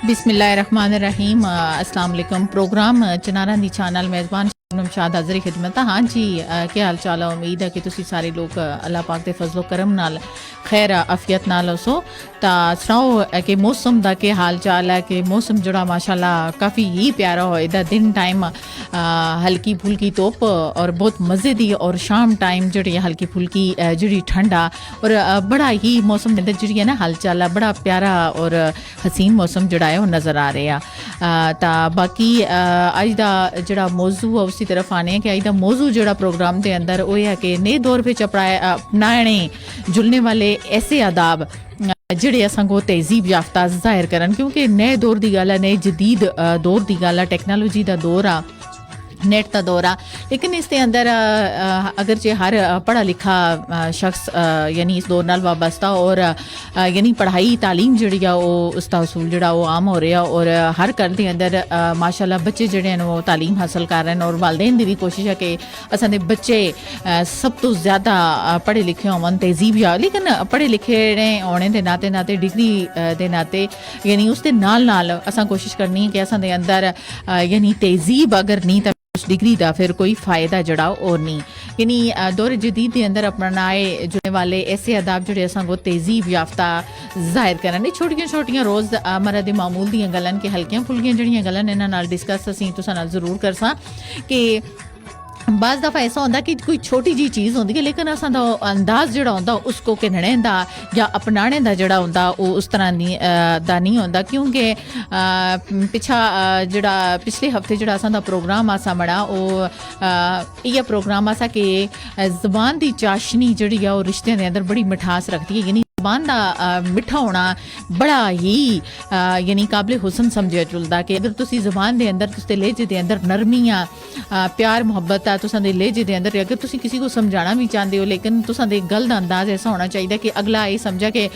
बिस्मिल्लाहिर्रहमानिर्रहीम। अस्सलाम वालेकुम। प्रोग्राम चनारा दी चैनल मेज़बान शाद हाज़री खिदमत। हाँ जी, क्या हाल चाल है? उम्मीद है कि तुसी सारे लोग अल्लाह पाक दे फजलो करम नाल खैर आफियत नाल हो। तो सुनाओ कि मौसम का क्या हाल चाल है? कि मौसम जोड़ा माशाल्लाह काफ़ी ही प्यारा हो। इधर दिन टाइम हल्की फुल्की धुप और बहुत मज़े दी, और शाम टाइम जी हल्की फुल्की जी ठंडा, और बड़ा ही मौसम जी है ना हाल चाल है बड़ा प्यारा और हसीन मौसम जोड़ा है वो नज़र आ रहा है। तो बाकी अज का जोड़ा मौजू है उसी तरफ आने हैं कि अज का मौजू जोड़ा प्रोग्राम के अंदर वो है कि नए दौर में अपनाने जुलने वाले ऐसे आदाब ਜਿਹੜੇ असां को तहजीब याफ्ता ज़ाहिर करन, क्योंकि नए दौर की गल है, नए जदीद दौर की गल है, टैक्नोलॉजी का दौर आ, नेट का दौर आ। लेकिन इसके अंदर अगरचे हर पढ़ा लिखा शख्स यानी इस दौर नाल वाबस्ता और यानी पढ़ाई तालीम जी उसका उसूल जोड़ा वो आम हो रहा, और हर घर के अंदर माशाल्लाह बच्चे जोड़े हैं वो तालीम हासिल कर रहे हैं, और वालदेन की भी कोशिश है कि असां दे बच्चे सब तो ज़्यादा पढ़े लिखे होवन, तहजीब या लेकिन पढ़े लिखे होने के नाते नाते डिग्री के नाते यानी उसके नाल नाल असां कोशिश करनी है कि असां दे अंदर यानी तहजीब अगर नहीं तो उस डिग्री का फिर कोई फ़ायदा जड़ा और नहीं। यानी दौर जदीद के अंदर अपनाए जुड़ने वाले ऐसे आदाब जोड़े असां को तहजीब याफ्ता ज़ाहिर करन। छोटियां छोटियां रोज़ मरा दे मामूल दियां गल्लां कि हल्कियां फुल्कियां जड़ियां गल्लां इन्हां नाल डिस्कस असीं तुसां नाल ज़रूर करसां कि बाज़ दफ़ा ऐसा होता कि कोई छोटी जी चीज़ होती है लेकिन असां दा अंदाज़ जोड़ा होंदा उसको कहने का या अपनाने का जोड़ा होंदा वो उस तरह दा नहीं होंदा, क्योंकि पिछा जोड़ा पिछले हफ्ते जोड़ा असां दा प्रोग्राम आसा मड़ा वो इ'यै प्रोग्राम आसा कि ज़बान की चाशनी जी वो रिश्ते के अंदर बड़ी मिठास रखती है। यानी ज़बान का मिठा होना बड़ा ही यानी काबिल हुसन समझिया चलता कि अगर तुसी ज़बान के अंदर तुसते लहजे के अंदर नरमियाँ प्यार मुहब्बत है तुसां दे लहजे के अंदर, अगर तुसी किसी को समझाना भी चाहते हो लेकिन तुसां दे गल का अंदाज़ ऐसा होना चाहिए कि अगला ये समझा कि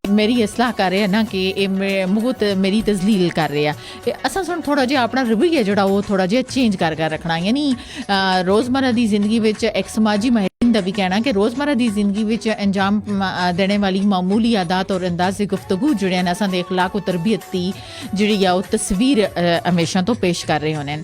मेरी इसलाह कर रहे हैं ना कि मुगत मेरी तजलील कर रहे हैं। असां सुन थोड़ा जिहा अपना रवैया जोड़ा वो थोड़ा जिहा चेंज कर रखना। यानी रोज़मर्रा की जिंदगी में एक समाजी माहिरीन का भी कहना कि रोज़मर्रा की जिंदगी में अंजाम देने वाली मामूली आदात और अंदाज़ गुफ्तगू जोड़े हैं असां दे अखलाक और तरबियत की जी वो तस्वीर हमेशा तो पेश कर रहे होने।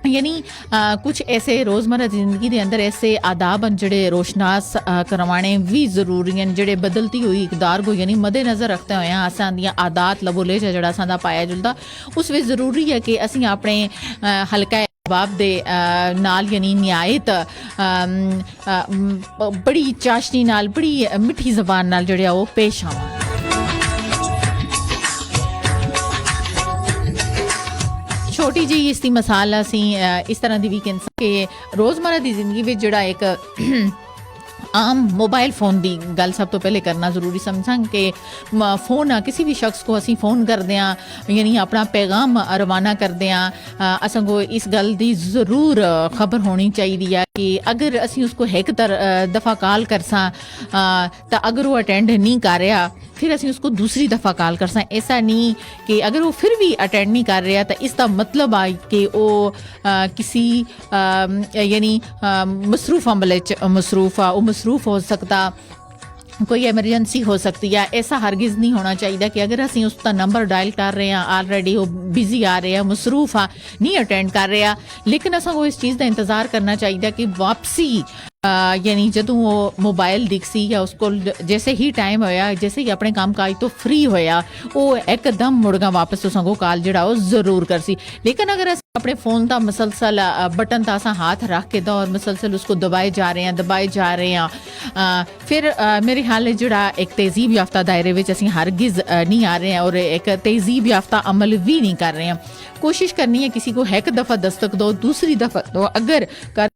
यानी कुछ ऐसे रोज़मर्रा ज़िंदगी के अंदर ऐसे आदाब हैं जोड़े रोशनास करवाने भी ज़रूरी हैं, जोड़े बदलती हुई इकदार को यानी मद्देनज़र रखते हुए असां दियां आदात लबो लेजा जोड़ा असां दा पाया जुलदा उस वे ज़रूरी है कि असीं अपने हल्का जवाब दे नाल यानी नियायत बड़ी चाशनी नाल बड़ी मिठी ज़बान नाल जोड़े वो पेश आवां। छोटी जी इसकी मिसाल असी इस तरह की भी कह सकते कि रोज़मर्रा की जिंदगी में जोड़ा एक आम मोबाइल फ़ोन की गल सब तो पहले करना ज़रूरी समझां कि फ़ोन किसी भी शख्स को असी फ़ोन करदे यानी अपना पैगाम रवाना करदे असां को इस गल की ज़रूर खबर होनी चाहिए कि अगर असी उसको एक दफ़ा कॉल करसां तो अगर वो अटेंड नहीं कर रहा फिर असी उसको दूसरी दफ़ा कॉल करसां। ऐसा नहीं कि अगर वो फिर भी अटेंड नहीं कर रहा तो इसका मतलब आ कि वो किसी यानी मसरूफ़ अमले मसरूफ़ आ, वो मसरूफ़ हो सकता, कोई एमरजेंसी हो सकती है। ऐसा हरगिज़ नहीं होना चाहिए कि अगर असी उसका नंबर डायल कर रहे हैं ऑलरेडी वो बिजी आ रहे हैं मसरूफ़ आ नहीं अटेंड कर रहा, लेकिन असा को इस चीज़ का इंतज़ार करना चाहिए कि वापसी यानी जदों वो मोबाइल दिखसी या उसको जैसे ही टाइम होया जैसे ही अपने काम काज तो फ्री होया वो एकदम मुड़गा वापस तुसां को कॉल जोड़ा वो ज़रूर करसी। लेकिन अगर अस अपने फ़ोन का मसलसल बटन का असा हाथ रख के और मसलसल उसको दबाए जा रहे हैं फिर मेरे ख्याल जोड़ा एक तहजीब याफ्ता दायरे में असीं हरगिज़ नहीं आ रहे हैं और एक तहजीब याफ्ता अमल भी नहीं कर रहे हैं। कोशिश करनी है किसी को एक दफ़ा दस्तक दो दूसरी दफ़ा दो, अगर कर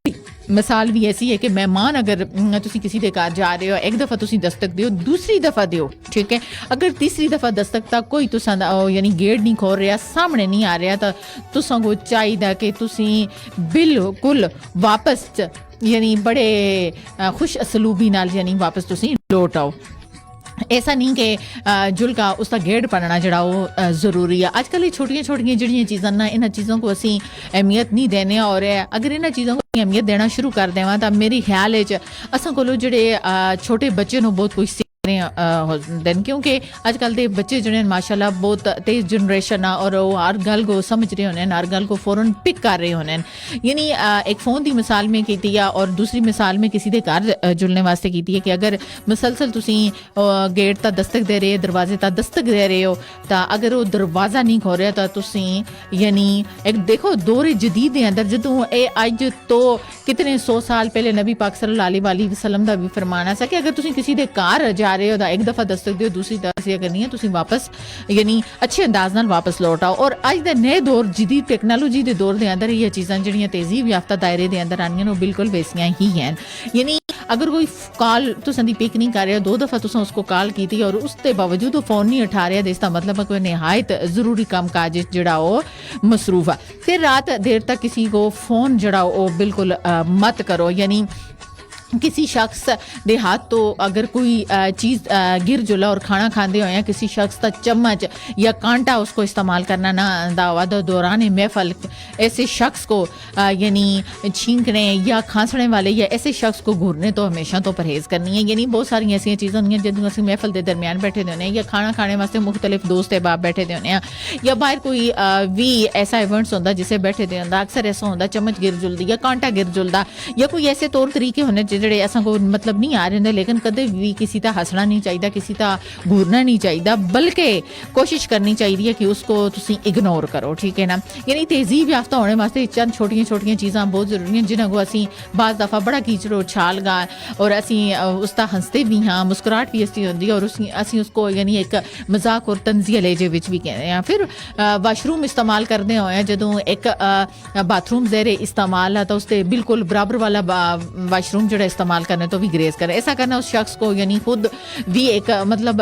मिसाल भी ऐसी है कि मेहमान अगर तुसी किसी के घर जा रहे हो एक दफ़ा तुसी दस्तक दियो दूसरी दफ़ा दियो ठीक है, अगर तीसरी दफ़ा दस्तक तक कोई तुसां यानी गेट नहीं खोल रहा सामने नहीं आ रहा तो तुसां को चाहिए कि तुसी बिल्कुल वापस यानी बड़े खुश असलूबी नाल यानी वापस तुसी लौट आओ। ऐसा नहीं कि जुल्का उसका गेड़ पढ़ना जड़ा वो ज़रूरी है। आजकल ये छोटियां छोटियां जड़ियाँ चीज़ां ना इन चीज़ों को असी अहमियत नहीं देने, और अगर इन चीज़ों को अहमियत देना शुरू कर देवां तो मेरे ख्याल असां कोलों जड़े छोटे बच्चे नूं बहुत कुछ दिन क्योंकि अजकल के बच्चे जो माशाल्लाह बहुत तेज़ जनरेशन आ और वो हर गल को समझ रहे होने हर गल को फौरन पिक कर रहे होने यानी एक फ़ोन की मिसाल में की है और दूसरी मिसाल में किसी के घर जुड़ने वास्ते की है कि अगर मुसलसल तुसी गेट तक दस्तक दे रहे हो दरवाजे तक दस्तक दे रहे हो तो अगर वो दरवाज़ा नहीं खो रहा तो तुसी यानी एक देखो दौर जदीद के अंदर जदों ये अज तो कितने 100 साल पहले नबी पाक सल्लल्लाहु अलैहि वसल्लम का भी फरमाना सा कि अगर तुसी किसी के घर जा रहे हो तो एक दफ़ा दस्तक दियो दूसरी दफ़ा करनी है तुसी वापस यानी अच्छे अंदाज नाल वापस लौट आओ और अज दे नए दौर जदीद टेक्नोलॉजी के दौर के अंदर ये चीज़ां जिहड़ियां तेज़ीब याफ्ता दायरे के अंदर आनियां वो बिल्कुल वैसियां ही हैं यानी अगर कोई कॉल तुसां दी पिक नहीं कर रहा 2 दफ़ा तुसां उसको कॉल की और उसके बावजूद वो फ़ोन नहीं उठा रहा इसका मतलब है कोई नहायत ज़रूरी काम काज जिहड़ा वो मसरूफ है फिर रात देर तक किसी को फ़ोन जिहड़ा वो बिल्कुल मत करो यानी किसी शख्स के हाथ तो अगर कोई चीज़ गिर जुला और खाना खाते हो या किसी शख्स का चम्मच या कांटा उसको इस्तेमाल करना ना आंदा हुआ तो दौरान महफल ऐसे शख्स को यानी छींकने या खांसने वाले या ऐसे शख्स को घूरने तो हमेशा तो परहेज़ करनी है यानी बहुत सारी ऐसी चीज़ें होंगी जो असं महफल के दरमियान बैठे होने या खाना खाने वास्ते मुख्तलिफ दोस्त अहबाब बैठे होने या बाहर कोई भी ऐसा इवेंट्स होंदा जिसे बैठे दे होंदा अक्सर ऐसा होंदा चम्मच गिर जुलदी या कांटा गिर जुलदा या कोई ऐसे तौर तरीके होने ਜਿਹੜੇ असां को मतलब नहीं आ रहे होंगे लेकिन कदे भी किसी का हंसना नहीं चाहिए किसी का घूरना नहीं चाहिए बल्कि कोशिश करनी चाहिए कि उसको तुसी इग्नोर करो ठीक है ना यानी तेज़ीब याफ्ता होने वास्ते चंद छोटियां छोटियां चीज़ां बहुत जरूरी हैं जिन्हों को असी बाज़ दफ़ा बड़ा कीचड़ो छाल गा और असी उसका हंसते भी हाँ मुस्कुराहट भी ऐसी होती है और असी उसको यानी एक मजाक और तंजिया लहजे विच भी कहते हैं फिर वाशरूम इस्तेमाल करते होए जदों एक बाथरूम ज़ेरे इस्तेमाल है तो उसके बिल्कुल बराबर वाला वाशरूम जो इस्तेमाल करने तो भी ग्रेस करें ऐसा करना उस शख्स को यानी खुद भी एक मतलब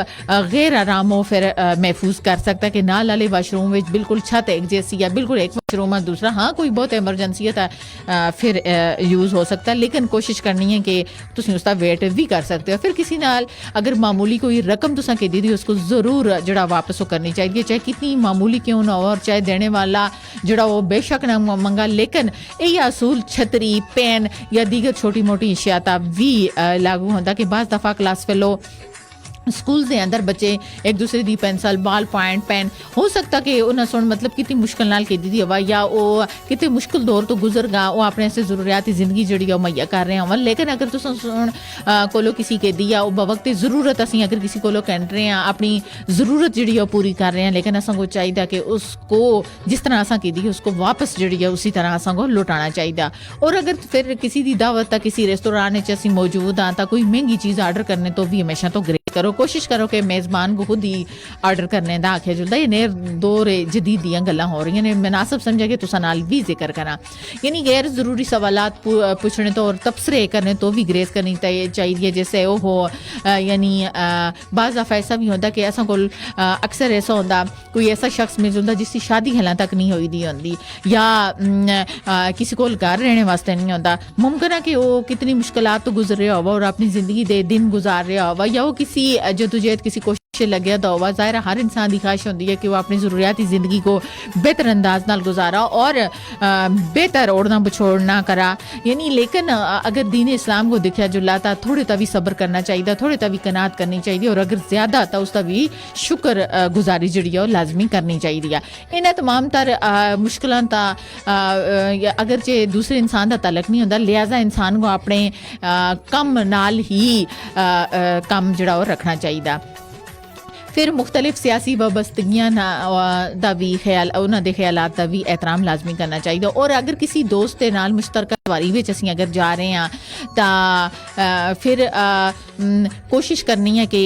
गैर आराम हो फिर महफूज कर सकता है कि नाल वाले वाशरूम में बिल्कुल छत एक जैसी या बिल्कुल एक वाशरूम है दूसरा हाँ कोई बहुत एमरजेंसी है फिर यूज़ हो सकता है लेकिन कोशिश करनी है कि तुम उसका वेट भी कर सकते हो फिर किसी नाल अगर मामूली कोई रकम तुसा के दी दी उसको ज़रूर जड़ा वापस वो करनी चाहिए चाहे कितनी मामूली क्यों ना हो और चाहे देने वाला जड़ा वो बेशक ना मंगा लेकिन यही असूल छतरी पेन या दीगर छोटी मोटी इशियाता भी लागू होता कि बाज़ दफ़ा क्लास फेलो स्कूल के अंदर बच्चे एक दूसरे की पेंसिल बॉल पॉइंट पेन हो सकता कि उन्हें सुन मतलब कितनी मुश्किल नाल की दी हवा या वो कितने मुश्किल दौर तो गुजर गा वो अपने से ज़रूरियाती ज़िंदगी जी मुहैया कर रहे हो लेकिन अगर तुम सुन कोलो किसी के दी या बवक्त ज़रूरत असी अगर किसी को कह रहे हैं अपनी ज़रूरत जी पूरी कर रहे हैं लेकिन असा को चाहिए कि उसको जिस तरह असा की दी उसको वापस जी उसी तरह असा को लौटाना चाहिए और अगर फिर किसी की दावत किसी रेस्तोरां असी मौजूद हाँ तो कोई महंगी चीज़ आर्डर करने तो भी हमेशा तो ग्रेट करो कोशिश करो कि मेज़बान को खुद ही आर्डर करने का आख्या जुलता ये नेर दौर जदीद दियां गल्लां हो रही ने मुनासिब समझा कि तुसा नाल भी जिक्र करा यानी गैर ज़रूरी सवालात पूछने तो और तबसरे करने तो भी ग्रेस करनी चाहिए जैसे वो हो यानी बाज़ दफ़ा ऐसा भी होता कि असा को अक्सर ऐसा होता कोई ऐसा शख्स मिल जाता जिसकी शादी हला तक नहीं हुई दी होंगी या किसी को घर रहने वास्ते नहीं होता मुमकिन है कि वो कितनी मुश्किलात तो गुजर रहा होगा और अपनी ज़िंदगी के दिन गुजार रहा होगा या वो किसी जदोजहद किसी कोशिश लगे तो होगा ज़ाहिर हर इंसान की ख्वाहिश होती है कि वो अपनी ज़रूरियाती ज़िंदगी को बेहतर अंदाज नाल गुजारा और बेहतर ओढ़ना बछोड़ना करा यानी लेकिन अगर दीन इस्लाम को दिखा जुला तो थोड़े ता भी सब्र करना चाहिए थोड़े ता भी कनात करनी चाहिए और अगर ज़्यादा तो उसका भी शुक्र गुजारी जी लाजमी करनी चाहिए इन्हें तमाम तर मुश्किलों का अगरचे दूसरे इंसान का तलक नहीं होता लिहाजा इंसान को अपने कम नाल ही कम जड़ा रखना चाहिए फिर मुख्तलिफ सियासी वाबस्तगियां का भी ख्याल उन्होंने ख्यालात का भी एहतराम लाजमी करना चाहिए और अगर किसी दोस्त के नाल मुश्तरका सवारी में असीं अगर जा रहे हैं तो फिर कोशिश करनी है कि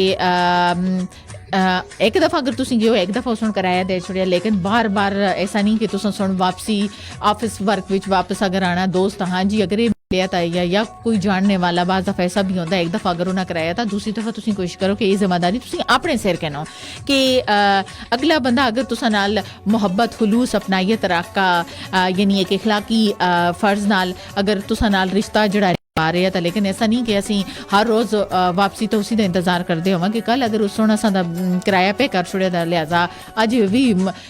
एक दफ़ा अगर तुम गए एक दफ़ा उसने कराया दे छोड़िया लेकिन बार बार ऐसा नहीं कि तुम सुन वापसी ऑफिस वर्क विच वापस अगर आना दोस्त हाँ जी अगर ये लिया था या कोई जानने वाला बाज़ दफ़ा ऐसा भी होता है एक दफ़ा अगर उन्हें कराया था दूसरी दफ़ा तुम कोशिश करो कि ये जिम्मेदारी तुम अपने सिर कहना कि अगला बंदा अगर तुसा नाल मुहब्बत खुलूस अपनाइयत रखा यानी एक इखलाकी फ़र्ज़ नाल अगर तुसा नाल रिश्ता जड़ा आ रहे हैं, लेकिन ऐसा नहीं कि असी हर रोज़ वापसी तो उसी का इंतजार करते होवां कि कल अगर उस असा किराया पे कर छुड़े दा, लिहाजा अज भी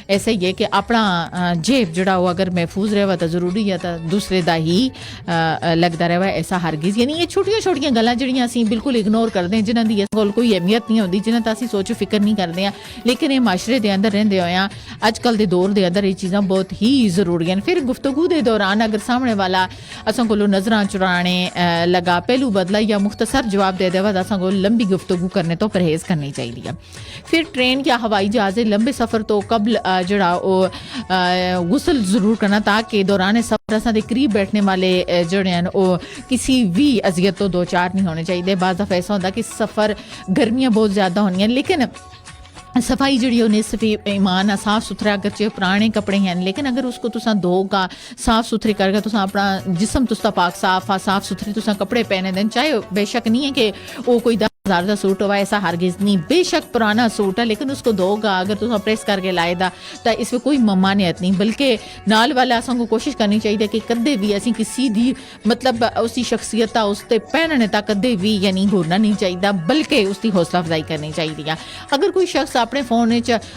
ऐसा ही है कि अपना जेब जड़ा वो अगर महफूज रहे तो जरूरी है, तो दूसरे का ही लगता रहे, ऐसा हरगिज़ यानी ये छोटिया छोटिया गल्लां जिहड़ियां असीं बिल्कुल इग्नोर करते हैं, जिन्हां दी कोल कोई अहमियत नहीं होती, जिन्हां दा असीं सोचो फिक्र नहीं करते हैं, लेकिन ये माशरे के अंदर रहिंदे होया अजकल के दौर के अंदर ये चीज़ां बहुत ही जरूरी हैं। फिर गुफ्तगू के दौरान अगर सामने वाला असां कोलों नज़रां चुराने लगा, पहलू बदला या मुख्तसर जवाब दे देवा, असां को लंबी गुफ्तगू करने तो परहेज़ करनी चाहिए। फिर ट्रेन या हवाई जहाज़ लंबे सफ़र तो कबल जड़ा गुसल ज़रूर करना, ताकि दौरान सफ़र असां दे करीब बैठने वाले जड़े हैं वो किसी भी अजियत तो दो चार नहीं होने चाहिए। बाज़ दफ़ा ऐसा होता कि सफ़र गर्मियाँ बहुत ज़्यादा होनी, लेकिन सफाई जी निसफी ईमान आ, साफ सुथरा अगरचे पुराने कपड़े हैं, लेकिन अगर उसको तुसा धोगा साफ सुथरे करके तुसा अपना जिसम तुसका पाक साफ आ, साफ सुथरे तुसा कपड़े पहने दें, चाहे बेशक नहीं है कि वो कोई 10,000 का सूट हुआ, ऐसा हरगिज़ नहीं, बेशक पुराना सूट है लेकिन उसको धोगा अगर तुसा प्रेस करके लाएदा तो इसमें कोई ममानियत नहीं, बल्कि नाल वाला असा को कोशिश करनी चाहिए कि कदे भी असी किसी दी मतलब उसकी शख्सियत उसते पहनने तक कदे भी यानी घूरना नहीं चाहिए, बल्कि उसकी हौसला अफजाई करनी चाहिए। अगर कोई शख्स अपने फ़ोन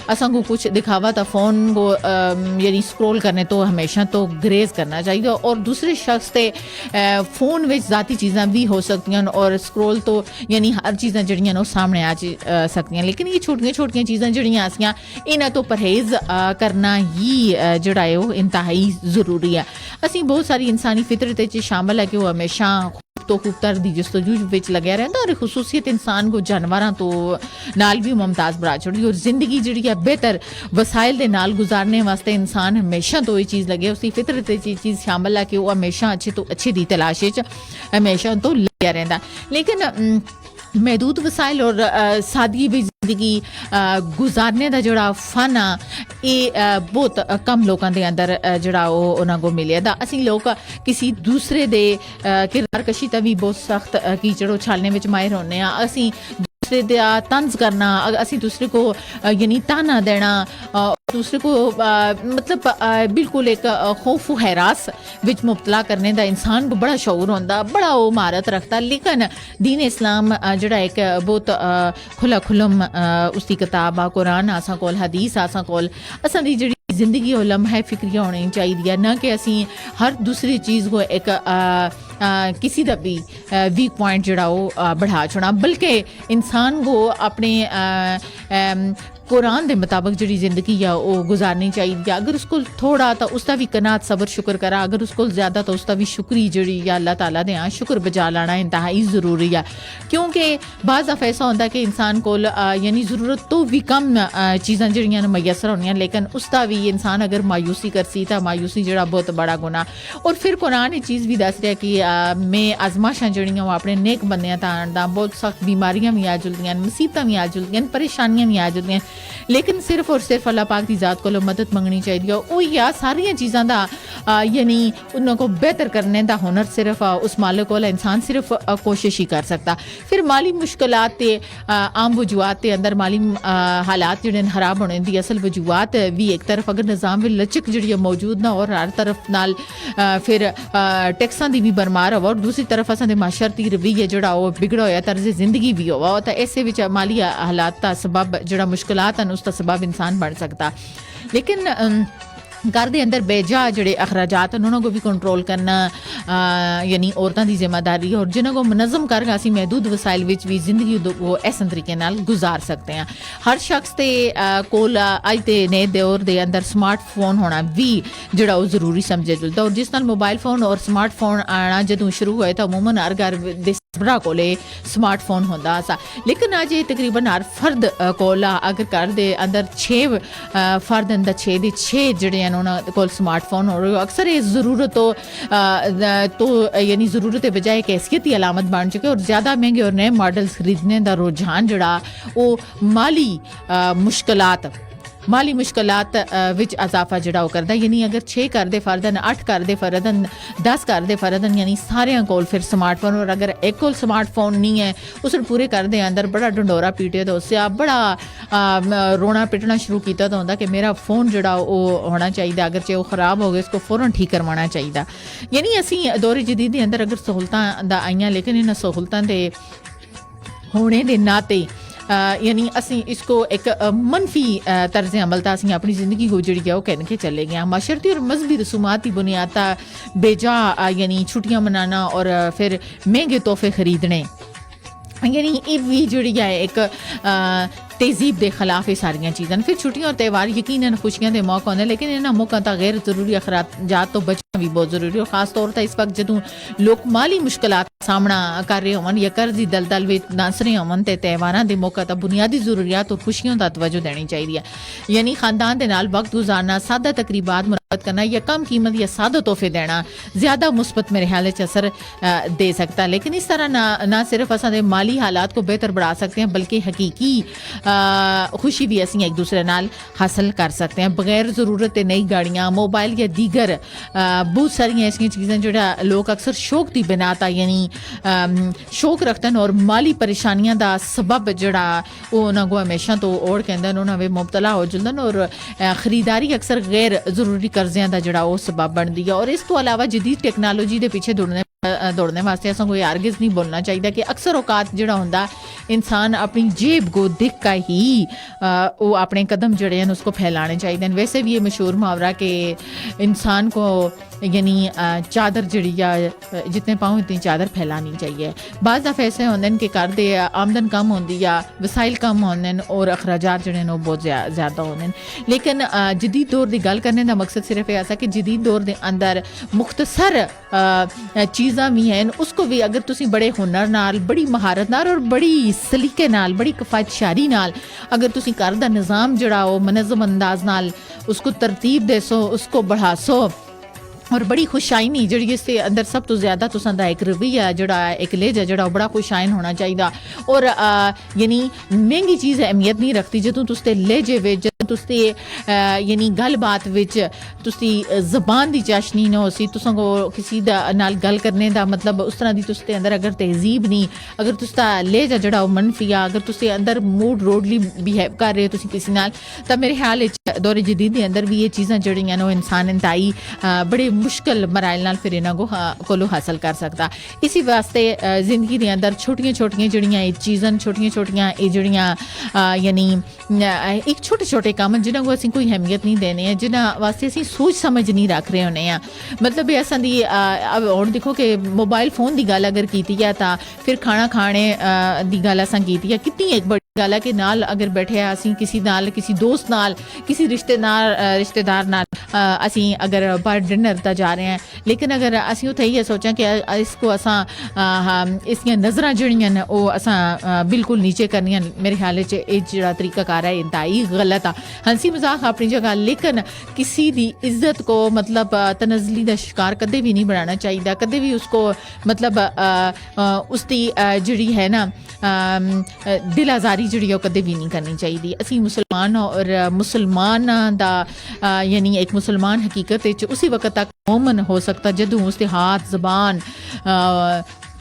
असां को कुछ दिखावा तो फ़ोन को यानी स्क्रॉल करने तो हमेशा तो ग्रेज करना चाहिए, और दूसरे शख्स के फ़ोन में ज़ाती चीज़ां भी हो सकती हैं और स्क्रॉल तो यानी हर चीज़ां जड़ियां वो सामने आ सकती हैं, लेकिन ये छोटियां छोटियां चीज़ां जड़ियां असियां इन्हां तो परहेज़ करना ही जड़ा है वो इंतहाई ज़रूरी है। असी बहुत सारी इंसानी फितरत शामिल है कि वो हमेशा तो खूबतर दी जस्तजू विच लग्या रहिंदा, और खसूसियत इंसान को जानवरां तो नाल भी मुमताज़ बना छोड़ी, और जिंदगी जिहड़ी है बेहतर वसाइल दे नाल गुजारने वास्ते इंसान हमेशा तो ये चीज़ लगे उसकी फितरत चीज़ शामिल है कि वो हमेशा अच्छे तो अच्छे दी तलाश हमेशा तो लग्या रहिंदा, लेकिन महदूद वसाइल और सादगी भी जिंदगी गुजारने का जोड़ा फन आ ये बहुत कम लोगों के अंदर जोड़ा उन्होंने को मिले दा। असी लोग किसी दूसरे दे किरदार कशी तभी बहुत सख्त कीचड़ उछालने में माहिर होने, असी दूसरे दा तंज करना, असी दूसरे को यानी ताना देना, दूसरे को मतलब बिल्कुल एक खौफ हैरास विच मुबतला करने का इंसान को बड़ा शौर होंदा, बड़ा वो महारत रखता, लेकिन दीन इस्लाम जड़ा एक बहुत खुला खुलम उसकी किताब आ, कुरान आसा कोल, हदीस आसा कोल, असां दी जड़ी जिंदगी और लम्हा फिक्रिया होनी चाहिए, ना कि असी हर दूसरी चीज़ को एक किसी का भी वीक पॉइंट जड़ा वो बढ़ा छोड़ा, बल्कि इंसान को अपने कुरान के मुताबिक जी जिंदगी है वो गुजारनी चाहिए। अगर उसको थोड़ा तो उसका भी कनात सबर शुक्र करा, अगर उसको ज़्यादा तो उसका भी शुक्री जी या अल्लाह ताला दे यहाँ शुक्र बजा लाना इंतहाई ज़रूरी है, क्योंकि बाज़ दफ़ा ऐसा होता है कि इंसान को यानी ज़रूरत तो भी कम चीज़ां जड़ियां मैसर होनियां, लेकिन उसका भी इंसान अगर मायूसी करसी तो मायूसी जड़ा बहुत बड़ा गुना। और फिर कुरान ये चीज़ भी दस रहा कि मैं आजमाइशां जड़ियां वो अपने नेक बंदियां ताणदा, बहुत सख्त बीमारियां भी आ जुलदियां, मुसीबतां भी आ जुलदियां, परेशानियां भी आ जुलदियां, लेकिन सिर्फ और सिर्फ अल्लाह पाक की ज़ात को मदद मंगनी चाहिए। वो या सारिया चीज़ों का यानी उनको बेहतर करने का हुनर सिर्फ उस मालिक को इंसान सिर्फ कोशिश ही कर सकता। फिर माली मुश्किलात ते आम वजूहत के अंदर माली हालात जो खराब होने की असल वजूहत भी एक तरफ अगर निज़ाम में लचक जी मौजूद ना और हर तरफ नाल फिर टैक्सां की भी बरमार हो, और दूसरी तरफ असां दे माशरती रवैया जोड़ा वो बिगड़ा होया, तर्ज जिंदगी भी हो, तो ऐसे विच माली हालात का सबब जोड़ा मुश्किलात उसका सबब इंसान बन सकता। लेकिन घर के अंदर बेजा जोड़े अखराजात उन्होंने को भी कंट्रोल करना यानी औरतों की जिम्मेदारी, और जिन्हों को मुनज़म करके असी महदूद वसाइल विच भी जिंदगी वो ऐसे तरीके नाल गुजार सकते हैं। हर शख्स के कोल अज के नए दौर के अंदर स्मार्टफोन होना भी जोड़ा वो जरूरी समझे जुलता, और जिस नाल मोबाइल फोन और स्मार्टफोन आना जो शुरू होए तो अमूमन हर घर के सबरा कोले स्मार्टफोन होंदा सा, लेकिन अज ये तकरीबन हर फर्द कोल अगर घर के अंदर 6 फर्द अंदर 6 दे 6 जड़े उन्होंने को स्मार्टफोन, और अक्सर ये ज़रूरत तो यानी ज़रूरत के बजाय एक हैसियत की अलामत बन चुके, और ज़्यादा महंगे और नए मॉडल्स खरीदने का रुझान जड़ा वो माली मुश्किलात माली मुश्किलात विच इजाफा जिहड़ा ओह करदा। यानी अगर 6 घर दे फर्द न, 8 घर दे फर्द न, 10 घर दे फर्द न, यानी सारियां कोल फिर स्मार्टफोन, और अगर एक कोल स्मार्टफोन नहीं है उस पूरे घर दे अंदर बड़ा ढंडोरा पीटे तो उससे बड़ा रोना पिटना शुरू किया तो होंदा कि मेरा फ़ोन जिहड़ा ओह होना चाहिए, अगर चाहे वो ख़राब हो गया इसको फ़ौरन ठीक करवाना चाहिए। यानी असी दौरे जदीद के अंदर अगर सहूलतां दा आईयां, लेकिन इन्हां सहूलतां दे होने के नाते यानी असी इसको एक मनफी तर्ज अमल ता असी अपनी ज़िंदगी को जी है कह के चले गए। माशरती और मजहबी रसूमात की बुनियाद बेजा यानी छुट्टियां मनाना और फिर महंगे तोहफे खरीदने, यानी ये भी जी है एक तहजीब के खिलाफ ये सारिया चीज़ां। फिर छुट्टियां और त्यौहार यकीनन खुशियां के मौका होंगे, लेकिन इन्होंने मौका तो गैर जरूरी अखराजात तो बचना भी बहुत जरूरी है। और खास तौर पर इस वक्त जदों लोग माली मुश्किलात सामना कर रहे होवन या कर्ज की दलदल में नस रहे होवन तो त्यौहारों के मौका तो बुनियादी जरूरियात और खुशियों का तवज्जो देनी चाहिए। यानी खानदान के नाल वक्त गुजारना, सादा तकरीबात मुराद करना या कम कीमत या सादा तोहफे देना ज़्यादा मुस्बत मेरे ख्याल असर दे सकता है। लेकिन इस तरह ना सिर्फ असां माली हालात को बेहतर बढ़ा सकते हैं, बल्कि हकीकी खुशी भी असी एक दूसरे नाल हासिल कर सकते हैं। बगैर ज़रूरत नई गाड़ियाँ, मोबाइल या दीगर बहुत सारिया ऐसी चीज़ें जो लोग अक्सर शौक की बिना यानी शौक रखते हैं और माली परेशानियों का सबब जोड़ा उन्होंने हमेशा तो ओढ़ कहते उन्होंने मुबतला हो जुलदन और खरीदारी अक्सर गैर जरूरी कर्जियां का जोड़ा सबब बनती है। और इस तो अलावा जदीद टेक्नोलॉजी के पीछे दौड़ने वास्ते असा कोई आर्गिज नहीं बोलना चाहिए कि अक्सर औकात जोड़ा होंदा इंसान अपनी जेब को दिख का ही वो अपने कदम जड़े हैं उसको फैलाने चाहिए। वैसे भी ये मशहूर मुहावरा कि इंसान को यानी चादर जड़ी या जितने पाऊँ इतनी चादर फैलानी चाहिए। बाज़ दफ़े ऐसे होंगे कि घर दे आमदन कम होंदी या वसाइल कम होंगे और अखराजात जड़े वो बहुत ज़्यादा होंगे। लेकिन जदीद दौर की गल करने का मकसद सिर्फ यह कि जदीद दौर के अंदर मुख्तसर चीज़ां भी हैं, उसको भी अगर तुसी बड़े हुनर नाल, बड़ी महारत नाल और बड़ी सलीके नाल, बड़ी कफायतशारी नाल अगर तुसी घर दा निज़ाम जड़ा हो मनज़म अंदाज नाल उसको तरतीब देसो, उसको बढ़ासो और बड़ी खुशाइनी जी इसके अंदर सब तो ज़्यादा तुसां एक रवैया जड़ा एक लहजा जड़ा बड़ा खुशाइन होना चाहिए। और यानी महंगी चीज़ अहमियत नहीं रखती जदों तुसते लहजे विच तुसते यानी गल बात विच तुसी ज़बान की चाशनी ना हो सी, तुसां को किसी नाल गल करने का मतलब उस तरह की तुसते अंदर अगर तहजीब नहीं, अगर तुसदा लहजा जड़ा मनफी आ, अगर तुसी अंदर मूड रोडली बिहेव कर रहे हो तुसी किसी नाल, तो मेरे ख्याल दौरे जदीद के अंदर भी ये चीज़ां जड़ियां ने इंसान इंतहाई बड़े मुश्किल मराइल नाल फिर इन्हों को हासिल कर सकता। इसी वास्ते जिंदगी के अंदर छोटियां छोटियां जड़ियां चीज़ां छोटियां छोटियां ये जड़ियां यानी एक छोटे छोटे काम जिन्हों को असीं कोई अहमियत नहीं देने हैं, जिन्होंने वास्ते असीं सोच समझ नहीं रख रहे होने हैं। मतलब असां दी हुण देखो कि मोबाइल फोन की गल अगर की है तो फिर खाना खाने की गल असां की है, कितनी एक बड़ी गल है कि नाल अगर बैठे असीं किसी नाल, किसी दोस्त नाल, किसी रिश्तेदार नाल असीं अगर बाहर डिनर ता जा रहे हैं, लेकिन अगर असीं उत्थे ये सोचा कि इसको असां इसकी नज़रां जड़ियां न वो असां बिल्कुल नीचे करनियां, मेरे ख्याल च ये जो तरीकाकार है इंतहाई गलत आ। हंसी मजाक अपनी जगह, लेकिन किसी की इज्जत को मतलब तनज़ली का शिकार कदे भी नहीं बनाना चाहिए, कदे भी उसको मतलब उसकी जड़ी है ना दिल आज़ारी जी कदे भी नहीं करनी चाहिए। असी मुसलमान और मुसलमान दा यानी एक मुसलमान हकीकत उसी वक्त तक मोमन हो सकता जदों उसके हाथ ज़बान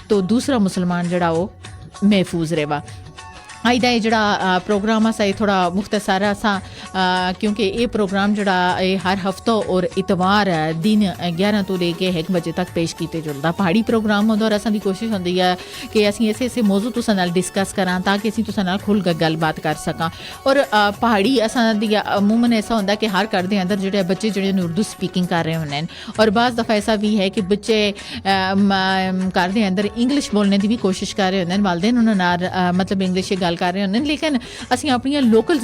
तो दूसरा मुसलमान जड़ा वो महफूज रहेगा। अज का जोड़ा प्रोग्राम असा थोड़ा मुख्तसर असा क्योंकि ये प्रोग्राम जोड़ा हर हफ्ता और इतवार दिन 11 तो लेके 1 बजे तक पेश किए जुलता पहाड़ी प्रोग्राम होंदा और असां दी कोशिश होंदी है कि असीं ऐसे ऐसे मौजू तुसां नाल डिस्कस करां ताकि असीं तुसां नाल खुल के गलबात कर सकां। और पहाड़ी असां दी अमूमन ऐसा होंदा कि हर घर दे अंदर जोड़े बच्चे जोड़े उर्दू स्पीकिंग कर रहे होंदे और बाज़ दफ़ा ऐसा भी है कि बच्चे घर दे अंदर इंग्लिश बोलने की भी कोशिश कर रहे होंदे, वालदेन उन्हां नाल मतलब इंग्लिश गल कर रहे होंदे, लेकिन असीं अपनी लोकल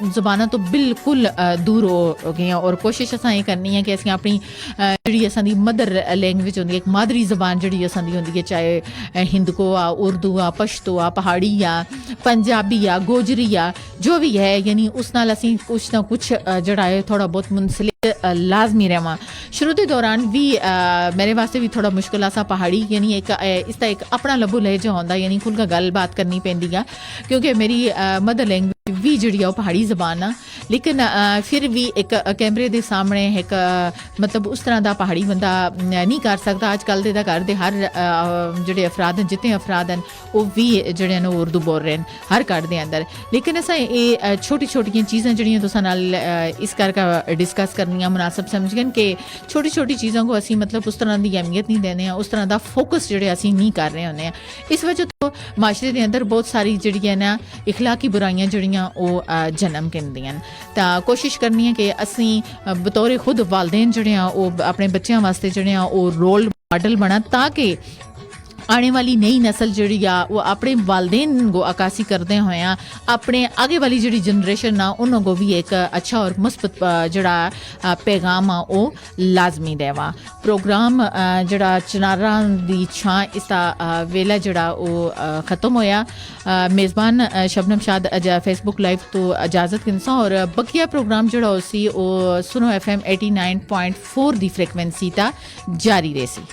ज़बाना तो बिल्कुल दूर हो गए हैं। और कोशिश असां ये करनी है कि असीं अपनी जी असां दी मदर लैंग्वेज होंदी एक मादरी ज़बान जी असां दी होंदी है, चाहे हिंदको आ, उर्दू आ, पश्तो आ, पहाड़ी आ, पंजाबी आ, गोजरी आ, जो भी है, यानी उस नाल असीं कुछ ना कुछ जड़ा है थोड़ा बहुत मुंसलिक लाजमी रहवा। शुरू के दौरान भी मेरे वास्ते भी थोड़ा मुश्किल आसा पहाड़ी, यानी एक इसका एक अपना लबू लहजा होंदा, यानी खुल का गल बात करनी पैंदी है क्योंकि मेरी मदर लैंग्वेज भी जिहड़ी आ पहाड़ी जबान आ लेकिन फिर भी एक कैमरे दे सामने एक मतलब उस तरह का पहाड़ी बंदा नहीं कर सकता। अजकल दे घर दे हर जिहड़े अफराद हैं जितने अफराद हैं वो भी जिहड़े न उर्दू बोल रहे हैं हर घर दे अंदर। लेकिन असें ये छोटी छोटियां चीज़ां जिहड़ियां तुसां नाल इस करके डिस्कस करनियां मुनासिब समझगन कि छोटी छोटी चीज़ों को असी मतलब उस तरह की अहमियत नहीं देने, उस तरह का फोकस जिहड़े असी नहीं कर रहे होंदे। इस वजह तो माशरे के अंदर बहुत सारी जिहड़ियां न इखलाकी बुराइयां जिहड़ियां वो जन्म लैंदियां। तो कोशिश करनी है कि असी बतौर खुद वालदेन जिहड़े वो अपने बच्चों वास्ते जिहड़े वो रोल मॉडल बना ताकि आने वाली नई नस्ल जिहड़ी आ वो अपने वालदेन को अक्कासी करते हुए अपने आगे वाली जिहड़ी जनरेशन आ उन्होंने को भी एक अच्छा और मुस्बत जिहड़ा पैगाम आ वो लाजमी देवा। प्रोग्राम जिहड़ा चनारा दी छां इसका वेला जिहड़ा वो ख़त्म होया। मेज़बान शबनम शाद फेसबुक लाइव तो इजाज़त किनसा और बकिया प्रोग्राम जिहड़ा उसी वो सुनो FM 89.4 दी फ्रिक्वेंसी ता जारी रहसी।